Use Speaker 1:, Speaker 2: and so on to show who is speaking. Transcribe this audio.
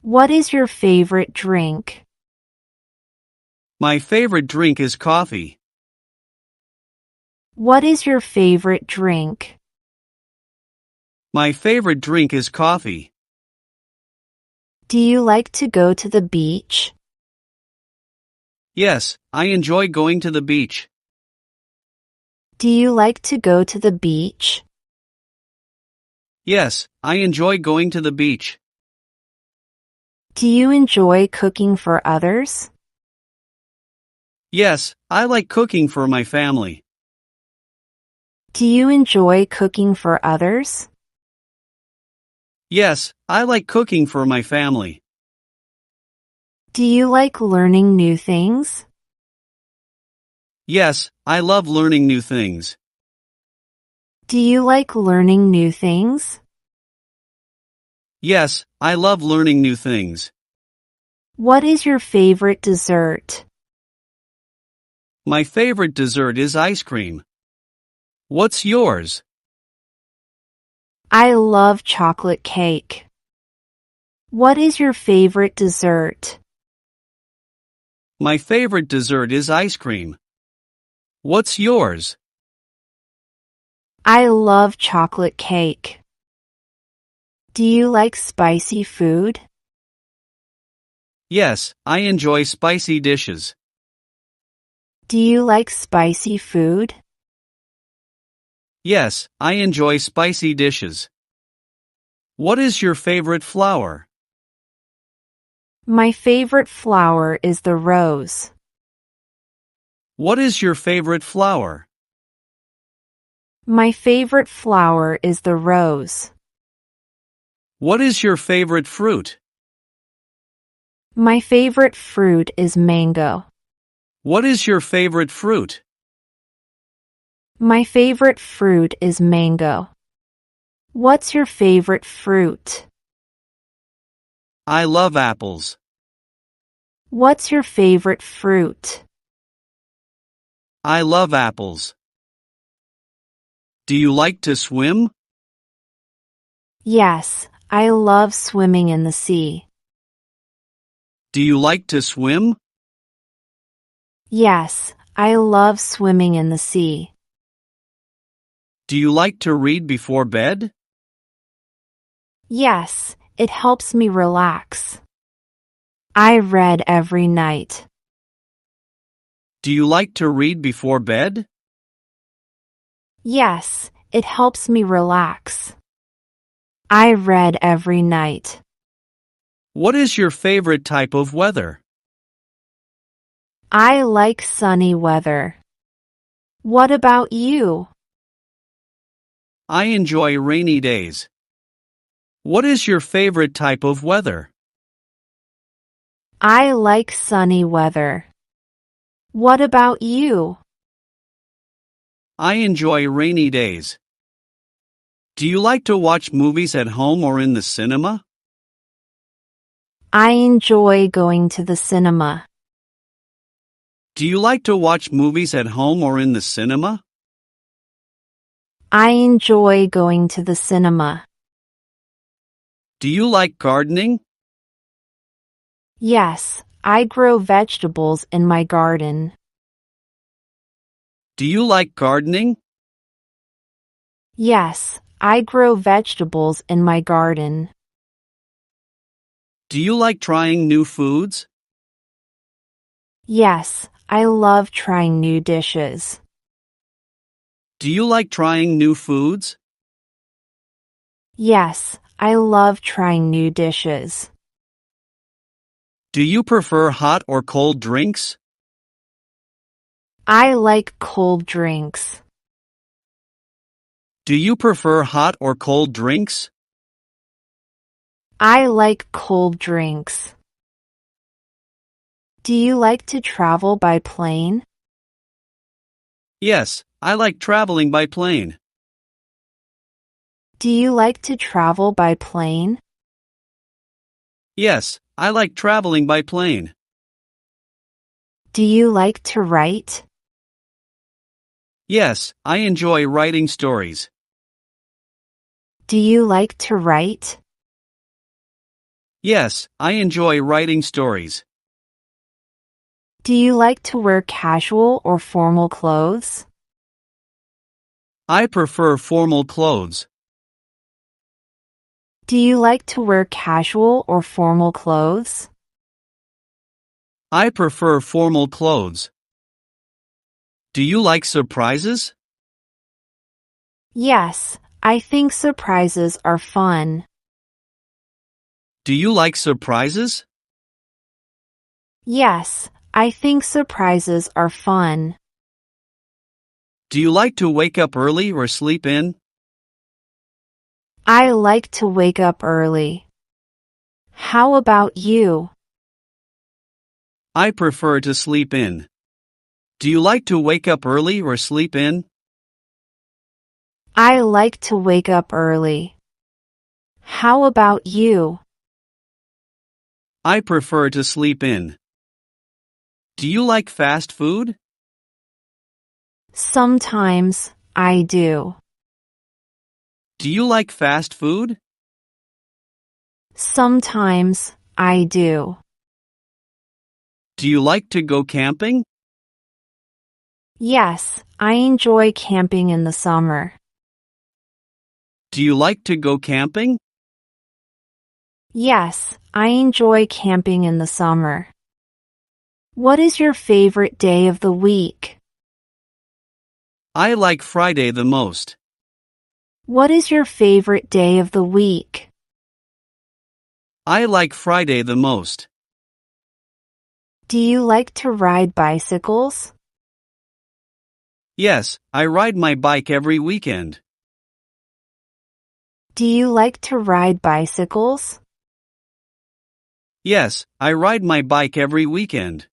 Speaker 1: What is your favorite drink?
Speaker 2: My favorite drink is coffee.
Speaker 1: What is your favorite drink?
Speaker 2: My favorite drink is coffee.
Speaker 1: Do you like to go to the beach?
Speaker 2: Yes, I enjoy going to the beach.
Speaker 1: Do you like to go to the beach?
Speaker 2: Yes, I enjoy going to the beach.
Speaker 1: Do you enjoy cooking for others?
Speaker 2: Yes, I like cooking for my family.
Speaker 1: Do you enjoy cooking for others?
Speaker 2: Yes, I like cooking for my family.
Speaker 1: Do you like learning new things?
Speaker 2: Yes, I love learning new things.
Speaker 1: Do you like learning new things?
Speaker 2: Yes, I love learning new things.
Speaker 1: What is your favorite dessert?
Speaker 2: My favorite dessert is ice cream. What's yours?
Speaker 1: I love chocolate cake. What is your favorite dessert?
Speaker 2: My favorite dessert is ice cream. What's yours?
Speaker 1: I love chocolate cake. Do you like spicy food?
Speaker 2: Yes, I enjoy spicy dishes.
Speaker 1: Do you like spicy food?
Speaker 2: Yes, I enjoy spicy dishes. What is your favorite flower?
Speaker 1: My favorite flower is the rose.
Speaker 2: What is your favorite flower?
Speaker 1: My favorite flower is the rose.
Speaker 2: What is your favorite fruit?
Speaker 1: My favorite fruit is mango.
Speaker 2: What is your favorite fruit?
Speaker 1: My favorite fruit is mango. What's your favorite fruit?
Speaker 2: I love apples.
Speaker 1: What's your favorite fruit?
Speaker 2: I love apples. Do you like to swim?
Speaker 1: Yes, I love swimming in the sea.
Speaker 2: Do you like to swim?
Speaker 1: Yes, I love swimming in the sea.
Speaker 2: Do you like to read before bed?
Speaker 1: Yes, it helps me relax. I read every night.
Speaker 2: Do you like to read before bed?
Speaker 1: Yes, it helps me relax. I read every night.
Speaker 2: What is your favorite type of weather?
Speaker 1: I like sunny weather. What about you?
Speaker 2: I enjoy rainy days. What is your favorite type of weather?
Speaker 1: I like sunny weather. What about you?
Speaker 2: I enjoy rainy days. Do you like to watch movies at home or in the cinema?
Speaker 1: I enjoy going to the cinema.
Speaker 2: Do you like to watch movies at home or in the cinema?
Speaker 1: I enjoy going to the cinema.
Speaker 2: Do you like gardening?
Speaker 1: Yes, I grow vegetables in my garden.
Speaker 2: Do you like gardening?
Speaker 1: Yes, I grow vegetables in my garden.
Speaker 2: Do you like trying new foods?
Speaker 1: Yes, I love trying new dishes.
Speaker 2: Do you like trying new foods?
Speaker 1: Yes, I love trying new dishes.
Speaker 2: Do you prefer hot or cold drinks?
Speaker 1: I like cold drinks.
Speaker 2: Do you prefer hot or cold drinks?
Speaker 1: I like cold drinks. Do you like to travel by plane?
Speaker 2: Yes, I like traveling by plane.
Speaker 1: Do you like to travel by plane?
Speaker 2: Yes, I like traveling by plane.
Speaker 1: Do you like to write?
Speaker 2: Yes, I enjoy writing stories.
Speaker 1: Do you like to write?
Speaker 2: Yes, I enjoy writing stories.
Speaker 1: Do you like to wear casual or formal clothes?
Speaker 2: I prefer formal clothes.
Speaker 1: Do you like to wear casual or formal clothes?
Speaker 2: I prefer formal clothes. Do you like surprises?
Speaker 1: Yes, I think surprises are fun.
Speaker 2: Do you like surprises?
Speaker 1: Yes, I think surprises are fun.
Speaker 2: Do you like to wake up early or sleep in?
Speaker 1: I like to wake up early. How about you?
Speaker 2: I prefer to sleep in. Do you like to wake up early or sleep in?
Speaker 1: I like to wake up early. How about you?
Speaker 2: I prefer to sleep in. Do you like fast food?
Speaker 1: Sometimes, I do.
Speaker 2: Do you like fast food?
Speaker 1: Sometimes, I do.
Speaker 2: Do you like to go camping?
Speaker 1: Yes, I enjoy camping in the summer.
Speaker 2: Do you like to go camping?
Speaker 1: Yes, I enjoy camping in the summer. What is your favorite day of the week?
Speaker 2: I like Friday the most.
Speaker 1: What is your favorite day of the week?
Speaker 2: I like Friday the most.
Speaker 1: Do you like to ride bicycles?
Speaker 2: Yes, I ride my bike every weekend.
Speaker 1: Do you like to ride bicycles?
Speaker 2: Yes, I ride my bike every weekend.